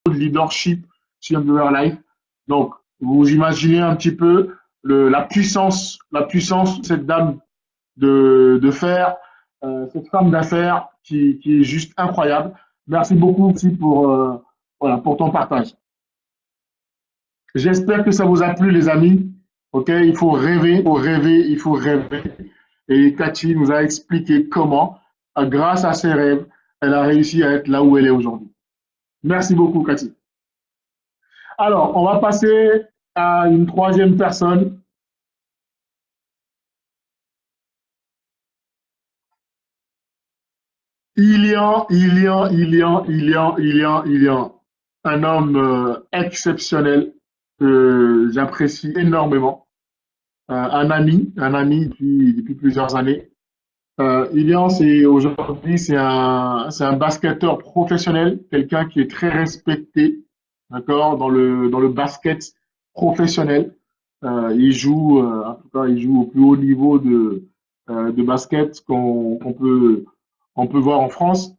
de leadership chez Underwear Life. Donc, vous imaginez un petit peu la puissance de cette dame de fer, cette femme d'affaires qui est juste incroyable. Merci beaucoup aussi voilà, pour ton partage. J'espère que ça vous a plu, les amis. Ok, il faut rêver, il faut rêver, il faut rêver. Et Cathy nous a expliqué comment, grâce à ses rêves, elle a réussi à être là où elle est aujourd'hui. Merci beaucoup, Cathy. Alors, on va passer à une troisième personne. Il y a un homme exceptionnel que j'apprécie énormément, un ami depuis plusieurs années. Ilian, aujourd'hui, c'est un basketteur professionnel, quelqu'un qui est très respecté, d'accord, dans le basket professionnel. En tout cas, il joue au plus haut niveau de basket qu'on peut voir en France.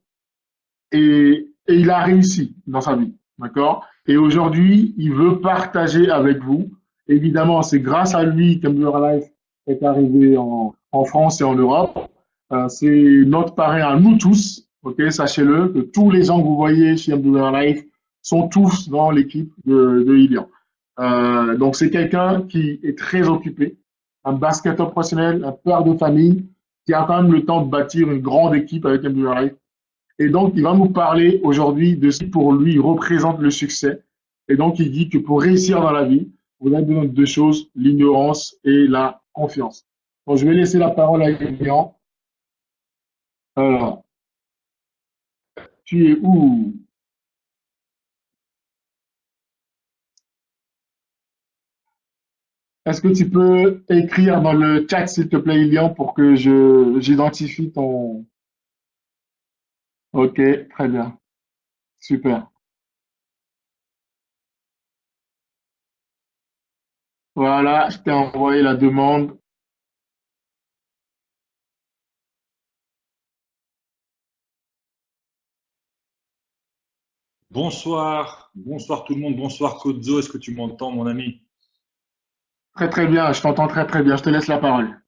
Et il a réussi dans sa vie, d'accord? Et aujourd'hui, il veut partager avec vous. Évidemment, c'est grâce à lui qu'Amber Life est arrivé en France et en Europe. C'est notre parrain à nous tous, ok? Sachez-le, que tous les gens que vous voyez chez Amber Life sont tous dans l'équipe de Ilian. Donc, c'est quelqu'un qui est très occupé, un basketteur professionnel, un père de famille, qui a quand même le temps de bâtir une grande équipe avec Amber Life. Et donc, il va nous parler aujourd'hui de ce qui, pour lui, représente le succès. Et donc, il dit que pour réussir dans la vie, vous avez besoin de deux choses, l'ignorance et la confiance. Donc, je vais laisser la parole à Lilian. Alors, tu es où? Est-ce que tu peux écrire dans le chat, s'il te plaît, Lilian, pour que j'identifie ton... Ok, très bien. Super. Voilà, je t'ai envoyé la demande. Bonsoir, bonsoir tout le monde, bonsoir Kodzo, est-ce que tu m'entends mon ami? Très, très bien. Je t'entends très, très bien. Je te laisse la parole.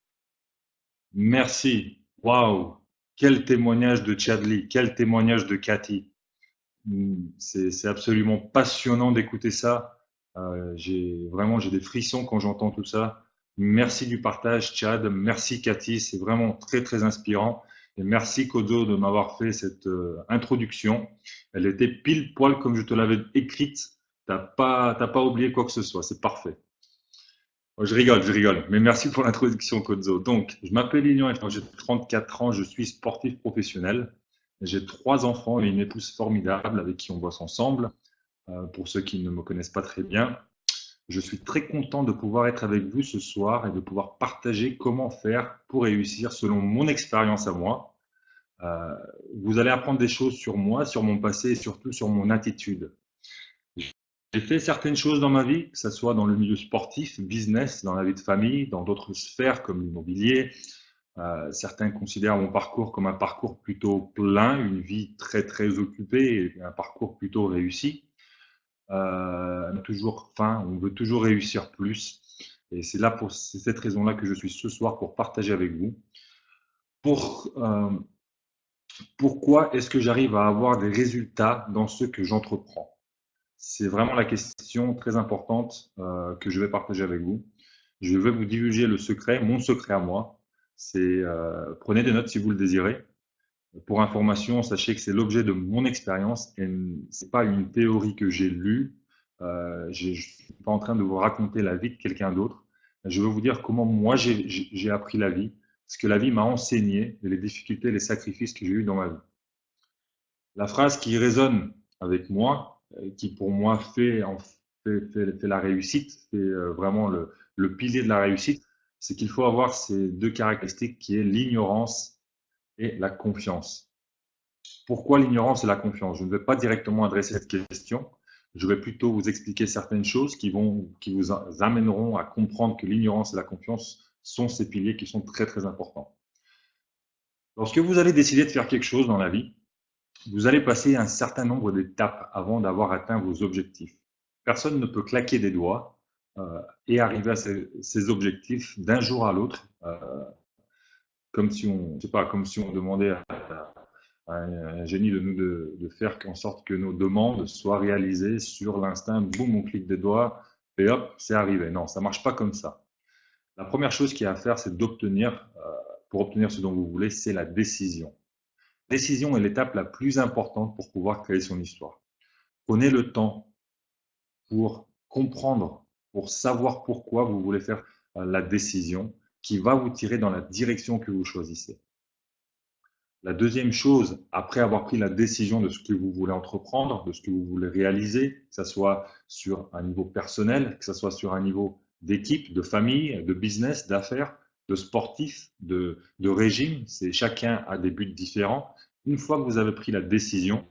Merci, waouh, quel témoignage de Chadli, quel témoignage de Cathy. C'est absolument passionnant d'écouter ça. J'ai des frissons quand j'entends tout ça. Merci du partage, Chad. Merci, Cathy. C'est vraiment très, très inspirant. Et merci, Kodo, de m'avoir fait cette introduction. Elle était pile poil comme je te l'avais écrite. T'as pas oublié quoi que ce soit. C'est parfait. Oh, je rigole. Mais merci pour l'introduction, Kozo. Donc, je m'appelle Lilian et j'ai 34 ans. Je suis sportif professionnel. J'ai trois enfants et une épouse formidable avec qui on bosse ensemble. Pour ceux qui ne me connaissent pas très bien, je suis très content de pouvoir être avec vous ce soir et de pouvoir partager comment faire pour réussir selon mon expérience à moi. Euh, Vous allez apprendre des choses sur moi, sur mon passé et surtout sur mon attitude. J'ai fait certaines choses dans ma vie, que ce soit dans le milieu sportif, business, dans la vie de famille, dans d'autres sphères comme l'immobilier. Certains considèrent mon parcours comme un parcours plutôt plein, une vie très très occupée et un parcours plutôt réussi. Toujours faim, on veut toujours réussir plus. Et c'est cette raison-là que je suis ce soir pour partager avec vous. Pour, Pourquoi est-ce que j'arrive à avoir des résultats dans ce que j'entreprends? C'est vraiment la question très importante que je vais partager avec vous. Je vais vous divulguer le secret, mon secret à moi. Prenez des notes si vous le désirez. Pour information, sachez que c'est l'objet de mon expérience et c'est pas une théorie que j'ai lue. Je ne suis pas en train de vous raconter la vie de quelqu'un d'autre. Je veux vous dire comment moi j'ai appris la vie, ce que la vie m'a enseigné et les difficultés, les sacrifices que j'ai eus dans ma vie. La phrase qui résonne avec moi, qui pour moi fait la réussite, fait vraiment le pilier de la réussite, c'est qu'il faut avoir ces deux caractéristiques qui est l'ignorance et la confiance. Pourquoi l'ignorance et la confiance? Je ne vais pas directement adresser cette question. Je vais plutôt vous expliquer certaines choses qui vous amèneront à comprendre que l'ignorance et la confiance sont ces piliers qui sont très très importants. Lorsque vous allez décider de faire quelque chose dans la vie, vous allez passer un certain nombre d'étapes avant d'avoir atteint vos objectifs. Personne ne peut claquer des doigts et arriver à ces objectifs d'un jour à l'autre, comme si on, je sais pas, comme si on demandait à un génie de faire en sorte que nos demandes soient réalisées sur l'instinct, boum, on clique des doigts et hop, c'est arrivé. Non, ça marche pas comme ça. La première chose qu'il y a à faire, c'est d'obtenir, pour obtenir ce dont vous voulez, c'est la décision. Décision est l'étape la plus importante pour pouvoir créer son histoire. Prenez le temps pour comprendre, pour savoir pourquoi vous voulez faire la décision qui va vous tirer dans la direction que vous choisissez. La deuxième chose, après avoir pris la décision de ce que vous voulez entreprendre, de ce que vous voulez réaliser, que ce soit sur un niveau personnel, que ce soit sur un niveau d'équipe, de famille, de business, d'affaires, de sportif, de régime, chacun a des buts différents. Une fois que vous avez pris la décision,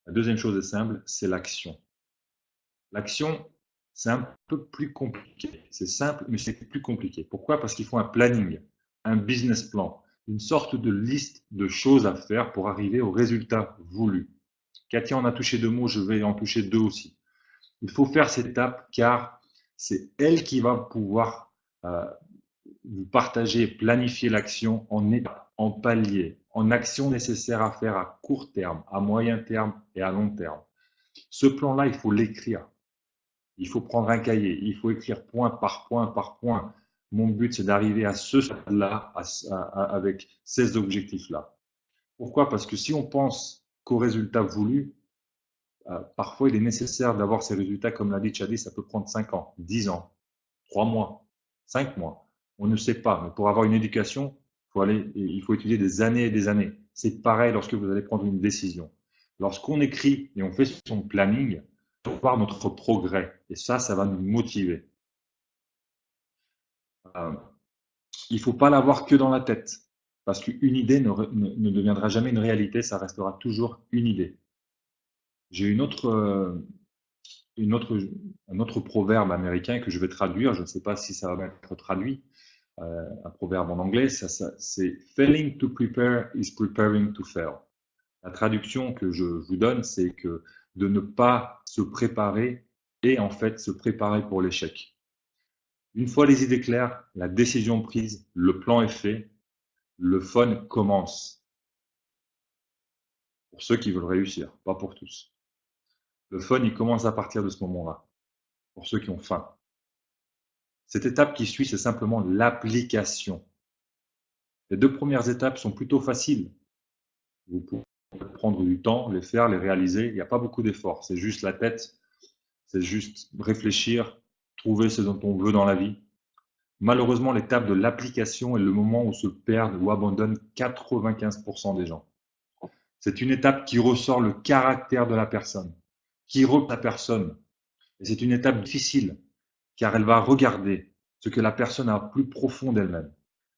la deuxième chose est simple, c'est l'action. L'action, c'est un peu plus compliqué. C'est simple, mais c'est plus compliqué. Pourquoi? Parce qu'il faut un planning, un business plan, une sorte de liste de choses à faire pour arriver au résultat voulu. Cathy en a touché 2 mots, je vais en toucher 2 aussi. Il faut faire cette étape car c'est elle qui va pouvoir vous partager, planifier l'action en étapes, en paliers, en actions nécessaires à faire à court terme, à moyen terme et à long terme. Ce plan-là, il faut l'écrire. Il faut prendre un cahier, il faut écrire point par point par point. Mon but, c'est d'arriver à ce stade-là avec ces objectifs-là. Pourquoi? Parce que si on pense qu'au résultat voulu, parfois il est nécessaire d'avoir ces résultats, comme l'a dit Chadi, ça peut prendre 5 ans, 10 ans, 3 mois, 5 mois. On ne sait pas, mais pour avoir une éducation, il faut étudier des années et des années. C'est pareil lorsque vous allez prendre une décision. Lorsqu'on écrit et on fait son planning, pour voir notre progrès. Et ça va nous motiver. Il ne faut pas l'avoir que dans la tête, parce qu'une idée ne deviendra jamais une réalité, ça restera toujours une idée. J'ai un autre proverbe américain que je vais traduire, je ne sais pas si ça va être traduit, un proverbe en anglais, c'est « Failing to prepare is preparing to fail ». La traduction que je vous donne, c'est que de ne pas se préparer et en fait se préparer pour l'échec. Une fois les idées claires, la décision prise, le plan est fait, le fun commence. Pour ceux qui veulent réussir, pas pour tous. Le fun, il commence à partir de ce moment-là, pour ceux qui ont faim. Cette étape qui suit, c'est simplement l'application. Les 2 premières étapes sont plutôt faciles. Vous pouvez prendre du temps, les faire, les réaliser. Il n'y a pas beaucoup d'efforts. C'est juste la tête, c'est juste réfléchir, trouver ce dont on veut dans la vie. Malheureusement, l'étape de l'application est le moment où se perdent ou abandonnent 95% des gens. C'est une étape qui ressort le caractère de la personne, qui représente la personne. Et c'est une étape difficile, car elle va regarder ce que la personne a plus profond d'elle-même.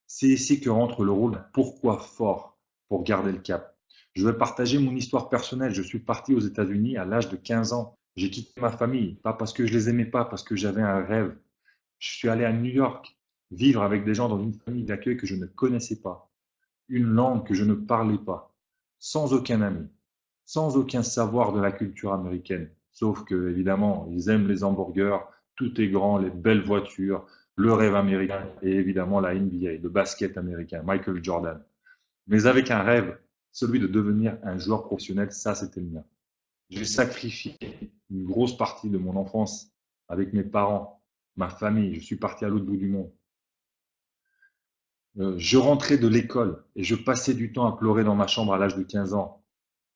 C'est ici que rentre le rôle d'un pourquoi fort pour garder le cap. Je vais partager mon histoire personnelle. Je suis parti aux États-Unis à l'âge de 15 ans. J'ai quitté ma famille, pas parce que je les aimais pas, parce que j'avais un rêve. Je suis allé à New York, vivre avec des gens dans une famille d'accueil que je ne connaissais pas, une langue que je ne parlais pas, sans aucun ami, sans aucun savoir de la culture américaine. Sauf que, évidemment, ils aiment les hamburgers, tout est grand, les belles voitures, le rêve américain et évidemment la NBA, le basket américain, Michael Jordan. Mais avec un rêve, celui de devenir un joueur professionnel, ça c'était le mien. J'ai sacrifié une grosse partie de mon enfance avec mes parents, ma famille, je suis parti à l'autre bout du monde. Je rentrais de l'école et je passais du temps à pleurer dans ma chambre à l'âge de 15 ans.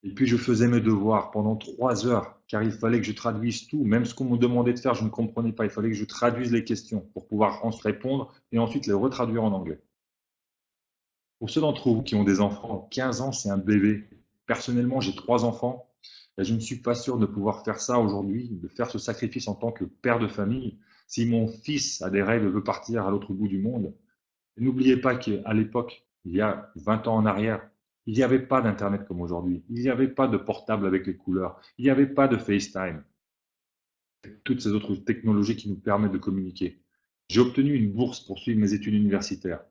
Et puis je faisais mes devoirs pendant 3 heures, car il fallait que je traduise tout, même ce qu'on me demandait de faire, je ne comprenais pas. Il fallait que je traduise les questions pour pouvoir en se répondre et ensuite les retraduire en anglais. Pour ceux d'entre vous qui ont des enfants, 15 ans, c'est un bébé. Personnellement, j'ai 3 enfants et je ne suis pas sûr de pouvoir faire ça aujourd'hui, de faire ce sacrifice en tant que père de famille. Si mon fils a des rêves et veut partir à l'autre bout du monde, n'oubliez pas qu'à l'époque, il y a 20 ans en arrière, il n'y avait pas d'Internet comme aujourd'hui. Il n'y avait pas de portable avec les couleurs. Il n'y avait pas de FaceTime. Toutes ces autres technologies qui nous permettent de communiquer. J'ai obtenu une bourse pour suivre mes études universitaires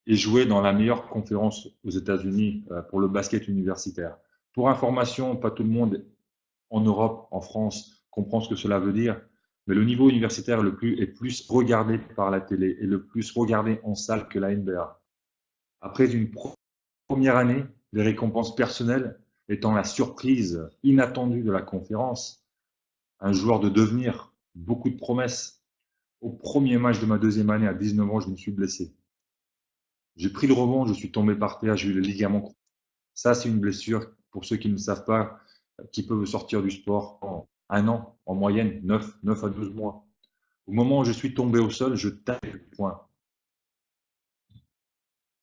et jouer dans la meilleure conférence aux États-Unis pour le basket universitaire. Pour information, pas tout le monde en Europe, en France, comprend ce que cela veut dire, mais le niveau universitaire est plus regardé par la télé et le plus regardé en salle que la NBA. Après une première année, les récompenses personnelles étant la surprise inattendue de la conférence, un joueur de devenir, beaucoup de promesses. Au premier match de ma deuxième année, à 19 ans, je me suis blessé. J'ai pris le rebond, je suis tombé par terre, j'ai eu le ligament. Ça, c'est une blessure, pour ceux qui ne savent pas, qui peuvent sortir du sport en un an, en moyenne, 9 à 12 mois. Au moment où je suis tombé au sol, je tapais le poing.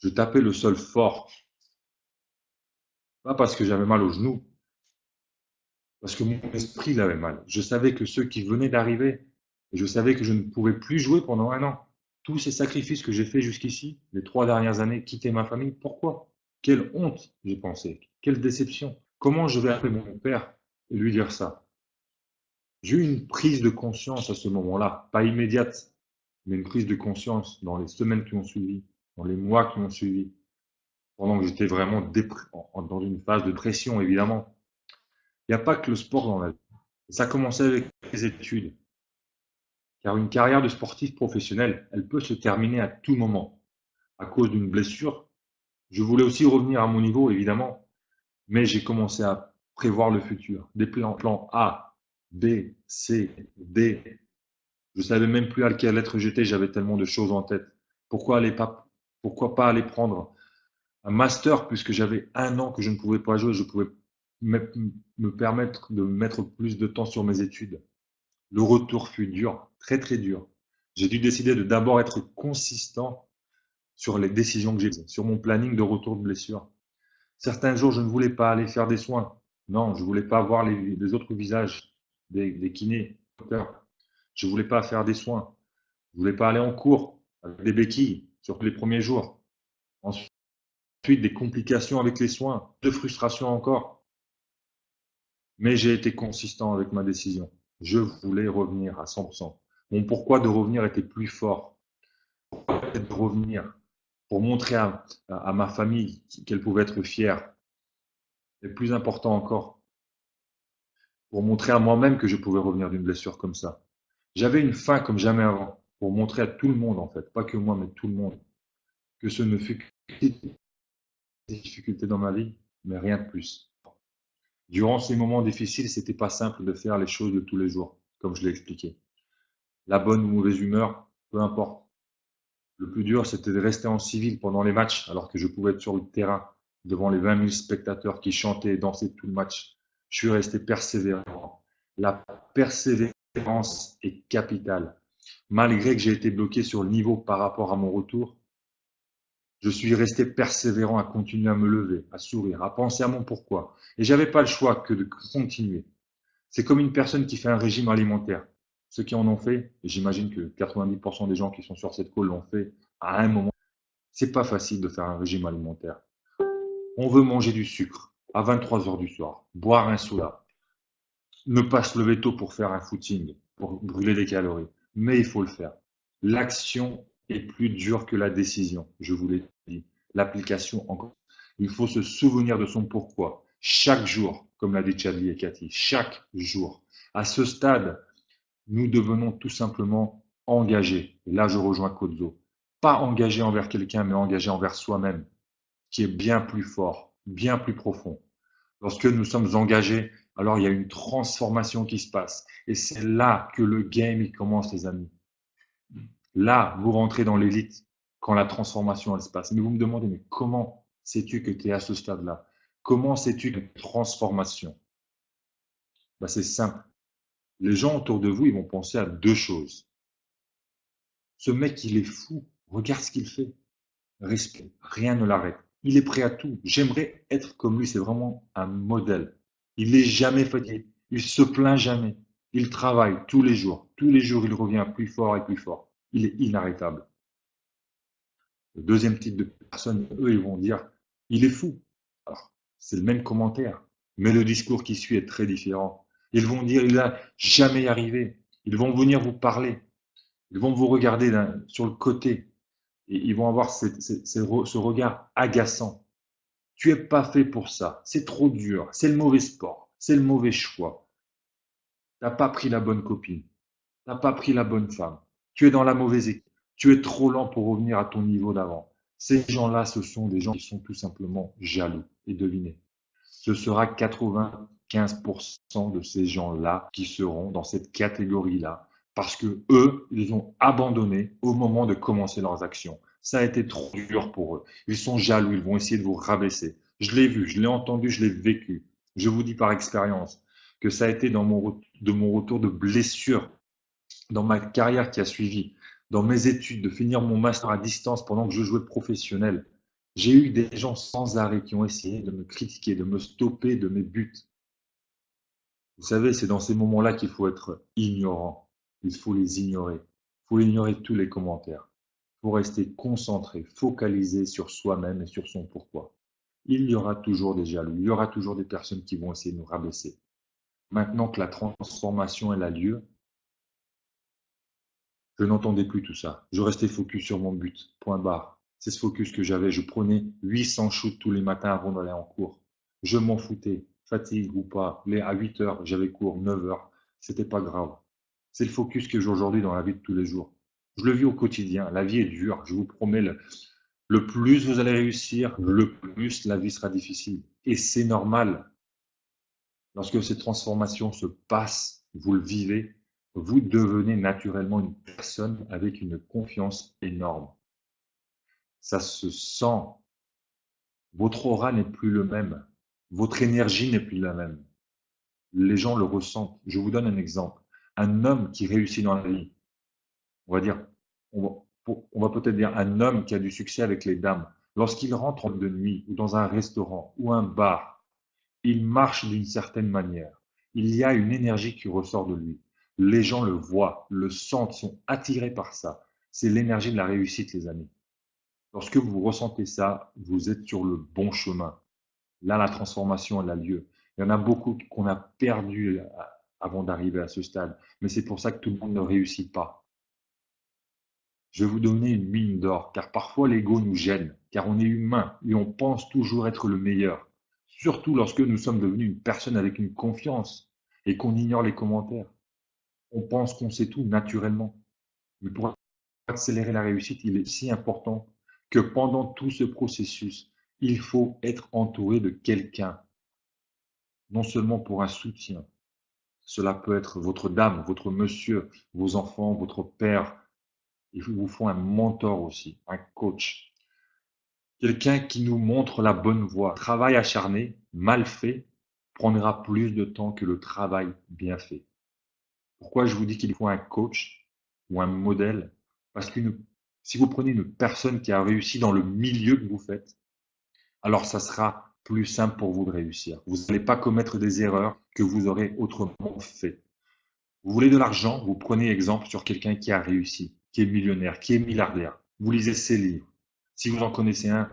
Je tapais le sol fort. Pas parce que j'avais mal au genou, parce que mon esprit avait mal. Je savais que ceux qui venaient d'arriver, et je savais que je ne pouvais plus jouer pendant un an. Tous ces sacrifices que j'ai faits jusqu'ici, les 3 dernières années, quitter ma famille, pourquoi? Quelle honte, j'ai pensé. Quelle déception. Comment je vais appeler mon père et lui dire ça? J'ai eu une prise de conscience à ce moment-là, pas immédiate, mais une prise de conscience dans les semaines qui ont suivi, dans les mois qui ont suivi, pendant que j'étais vraiment dans une phase de pression, évidemment. Il n'y a pas que le sport dans la vie. Ça a commencé avec les études. Car une carrière de sportif professionnel, elle peut se terminer à tout moment. À cause d'une blessure, je voulais aussi revenir à mon niveau, évidemment, mais j'ai commencé à prévoir le futur. Des plans A, B, C, D. Je savais même plus à quelle lettre j'étais, j'avais tellement de choses en tête. Pourquoi pas aller prendre un master puisque j'avais un an que je ne pouvais pas jouer, je pouvais me permettre de mettre plus de temps sur mes études. Le retour fut dur, très très dur. J'ai dû décider de d'abord être consistant sur les décisions que j'ai prises, sur mon planning de retour de blessure. Certains jours, je ne voulais pas aller faire des soins. Non, je ne voulais pas voir les autres visages des kinés. Je ne voulais pas faire des soins. Je ne voulais pas aller en cours avec des béquilles, surtout les premiers jours. Ensuite, des complications avec les soins, de frustration encore. Mais j'ai été consistant avec ma décision. Je voulais revenir à 100%. Mon pourquoi de revenir était plus fort. Pourquoi de revenir pour montrer à ma famille qu'elle pouvait être fière. Et plus important encore, pour montrer à moi-même que je pouvais revenir d'une blessure comme ça. J'avais une faim comme jamais avant, pour montrer à tout le monde en fait, pas que moi, mais tout le monde, que ce ne fut que des difficultés dans ma vie, mais rien de plus. Durant ces moments difficiles, c'était pas simple de faire les choses de tous les jours, comme je l'ai expliqué. La bonne ou mauvaise humeur, peu importe. Le plus dur, c'était de rester en civil pendant les matchs, alors que je pouvais être sur le terrain, devant les 20 000 spectateurs qui chantaient et dansaient tout le match. Je suis resté persévérant. La persévérance est capitale. Malgré que j'ai été bloqué sur le niveau par rapport à mon retour, je suis resté persévérant à continuer à me lever, à sourire, à penser à mon pourquoi. Et j'avais pas le choix que de continuer. C'est comme une personne qui fait un régime alimentaire. Ceux qui en ont fait, et j'imagine que 90% des gens qui sont sur cette call l'ont fait à un moment, c'est pas facile de faire un régime alimentaire. On veut manger du sucre à 23 heures du soir, boire un soda, ne pas se lever tôt pour faire un footing, pour brûler des calories. Mais il faut le faire. L'action est plus dure que la décision, je vous l'ai dit. L'application encore. Il faut se souvenir de son pourquoi. Chaque jour, comme l'a dit Chadli et Cathy, chaque jour. À ce stade, nous devenons tout simplement engagés. Et là, je rejoins Kozo. Pas engagé envers quelqu'un, mais engagé envers soi-même, qui est bien plus fort, bien plus profond. Lorsque nous sommes engagés, alors il y a une transformation qui se passe. Et c'est là que le game il commence, les amis. Là, vous rentrez dans l'élite quand la transformation elle se passe. Mais vous me demandez, mais comment sais-tu que tu es à ce stade-là? Comment sais-tu que transformation? Ben, c'est simple. Les gens autour de vous, ils vont penser à deux choses. Ce mec, il est fou. Regarde ce qu'il fait. Respect. Rien ne l'arrête. Il est prêt à tout. J'aimerais être comme lui. C'est vraiment un modèle. Il n'est jamais fatigué. Il se plaint jamais. Il travaille tous les jours. Tous les jours, il revient plus fort et plus fort. Il est inarrêtable. Le deuxième type de personnes, eux, ils vont dire, il est fou. Alors, c'est le même commentaire, mais le discours qui suit est très différent. Ils vont dire, il n'a jamais arrivé. Ils vont venir vous parler. Ils vont vous regarder sur le côté. Et ils vont avoir ce regard agaçant. Tu n'es pas fait pour ça. C'est trop dur. C'est le mauvais sport. C'est le mauvais choix. Tu n'as pas pris la bonne copine. Tu n'as pas pris la bonne femme. Tu es dans la mauvaise équipe. Tu es trop lent pour revenir à ton niveau d'avant. Ces gens-là, ce sont des gens qui sont tout simplement jaloux. Et devinez, ce sera 95% de ces gens-là qui seront dans cette catégorie-là parce que eux, ils ont abandonné au moment de commencer leurs actions. Ça a été trop dur pour eux. Ils sont jaloux, ils vont essayer de vous rabaisser. Je l'ai vu, je l'ai entendu, je l'ai vécu. Je vous dis par expérience que ça a été dans de mon retour de blessure, dans ma carrière qui a suivi, dans mes études, de finir mon master à distance pendant que je jouais professionnel. J'ai eu des gens sans arrêt qui ont essayé de me critiquer, de me stopper de mes buts. Vous savez, c'est dans ces moments-là qu'il faut être ignorant. Il faut les ignorer. Il faut ignorer tous les commentaires. Il faut rester concentré, focalisé sur soi-même et sur son pourquoi. Il y aura toujours des jaloux, il y aura toujours des personnes qui vont essayer de nous rabaisser. Maintenant que la transformation elle a lieu, je n'entendais plus tout ça. Je restais focus sur mon but, point barre. C'est ce focus que j'avais. Je prenais 800 shoots tous les matins avant d'aller en cours. Je m'en foutais, fatigue ou pas. À 8 heures, j'avais cours, 9 heures. C'était pas grave. C'est le focus que j'ai aujourd'hui dans la vie de tous les jours. Je le vis au quotidien. La vie est dure. Je vous promets, le plus vous allez réussir, le plus la vie sera difficile. Et c'est normal. Lorsque ces transformations se passent, vous le vivez, vous devenez naturellement une personne avec une confiance énorme. Ça se sent. Votre aura n'est plus le même. Votre énergie n'est plus la même. Les gens le ressentent. Je vous donne un exemple. Un homme qui réussit dans la vie, on va dire, on va peut-être dire un homme qui a du succès avec les dames, lorsqu'il rentre en de nuit ou dans un restaurant ou un bar, il marche d'une certaine manière. Il y a une énergie qui ressort de lui. Les gens le voient, le sentent, sont attirés par ça. C'est l'énergie de la réussite, les amis. Lorsque vous ressentez ça, vous êtes sur le bon chemin. Là, la transformation, elle a lieu. Il y en a beaucoup qu'on a perdu avant d'arriver à ce stade. Mais c'est pour ça que tout le monde ne réussit pas. Je vais vous donner une mine d'or, car parfois l'ego nous gêne, car on est humain et on pense toujours être le meilleur. Surtout lorsque nous sommes devenus une personne avec une confiance et qu'on ignore les commentaires. On pense qu'on sait tout naturellement. Mais pour accélérer la réussite, il est si important que pendant tout ce processus, il faut être entouré de quelqu'un, non seulement pour un soutien. Cela peut être votre dame, votre monsieur, vos enfants, votre père. Il vous faut un mentor aussi, un coach. Quelqu'un qui nous montre la bonne voie. Travail acharné, mal fait, prendra plus de temps que le travail bien fait. Pourquoi je vous dis qu'il faut un coach ou un modèle? Parce que si vous prenez une personne qui a réussi dans le milieu que vous faites, alors ça sera plus simple pour vous de réussir. Vous n'allez pas commettre des erreurs que vous aurez autrement fait. Vous voulez de l'argent, vous prenez exemple sur quelqu'un qui a réussi, qui est millionnaire, qui est milliardaire. Vous lisez ses livres. Si vous en connaissez un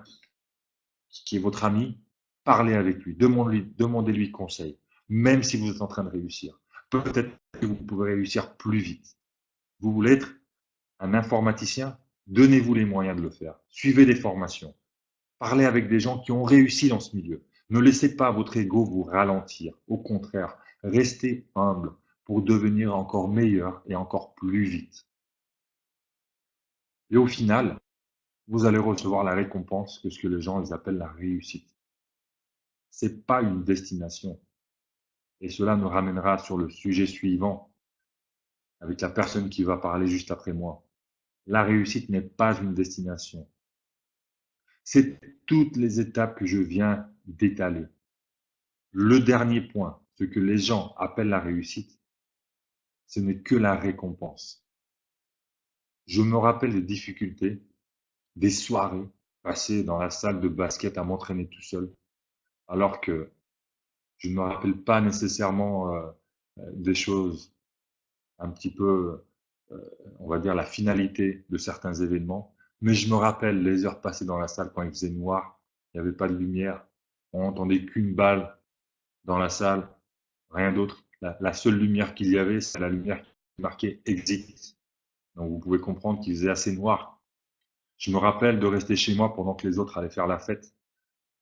qui est votre ami, parlez avec lui, demandez-lui conseil, même si vous êtes en train de réussir. Peut-être que vous pouvez réussir plus vite. Vous voulez être un informaticien? Donnez-vous les moyens de le faire. Suivez des formations. Parlez avec des gens qui ont réussi dans ce milieu. Ne laissez pas votre ego vous ralentir. Au contraire, restez humble pour devenir encore meilleur et encore plus vite. Et au final, vous allez recevoir la récompense que ce que les gens ils appellent la réussite. Ce n'est pas une destination. Et cela nous ramènera sur le sujet suivant avec la personne qui va parler juste après moi. La réussite n'est pas une destination. C'est toutes les étapes que je viens d'étaler. Le dernier point, ce que les gens appellent la réussite, ce n'est que la récompense. Je me rappelle des difficultés, des soirées passées dans la salle de basket à m'entraîner tout seul, alors que je ne me rappelle pas nécessairement des choses un petit peu, on va dire, la finalité de certains événements, mais je me rappelle les heures passées dans la salle quand il faisait noir, il n'y avait pas de lumière, on n'entendait qu'une balle dans la salle, rien d'autre. La seule lumière qu'il y avait, c'est la lumière qui marquait exit. Donc vous pouvez comprendre qu'il faisait assez noir. Je me rappelle de rester chez moi pendant que les autres allaient faire la fête.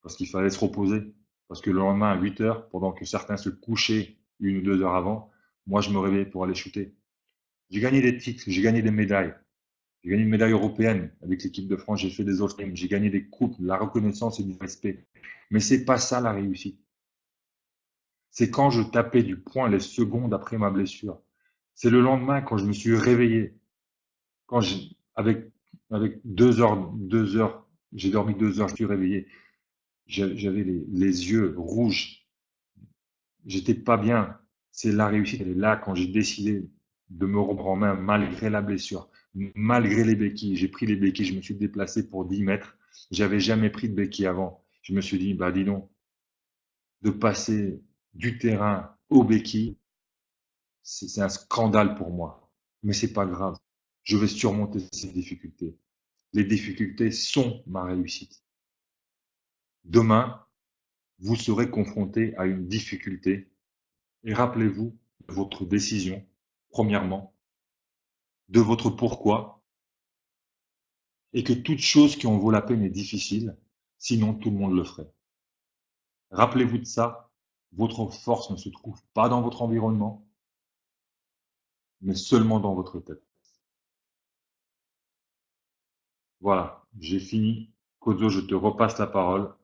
parce qu'il fallait se reposer. Parce que le lendemain, à 8 heures, pendant que certains se couchaient 1 ou 2 heures avant, moi, je me réveillais pour aller shooter. J'ai gagné des titres, j'ai gagné des médailles. J'ai gagné une médaille européenne avec l'équipe de France, j'ai fait des All Games, j'ai gagné des coupes, de la reconnaissance et du respect. Mais c'est pas ça la réussite. C'est quand je tapais du poing les secondes après ma blessure. C'est le lendemain quand je me suis réveillé, quand avec 2 heures, j'ai dormi 2 heures, je suis réveillé. J'avais les yeux rouges. J'étais pas bien. C'est la réussite, elle est là quand j'ai décidé de me reprendre en main malgré la blessure, malgré les béquilles. J'ai pris les béquilles, je me suis déplacé pour 10 mètres. J'avais jamais pris de béquilles avant. Je me suis dit, bah dis donc, de passer du terrain aux béquilles, c'est un scandale pour moi. Mais c'est pas grave. Je vais surmonter ces difficultés. Les difficultés sont ma réussite. Demain, vous serez confronté à une difficulté et rappelez-vous de votre décision, premièrement, de votre pourquoi, et que toute chose qui en vaut la peine est difficile, sinon tout le monde le ferait. Rappelez-vous de ça, votre force ne se trouve pas dans votre environnement, mais seulement dans votre tête. Voilà, j'ai fini. Kozo, je te repasse la parole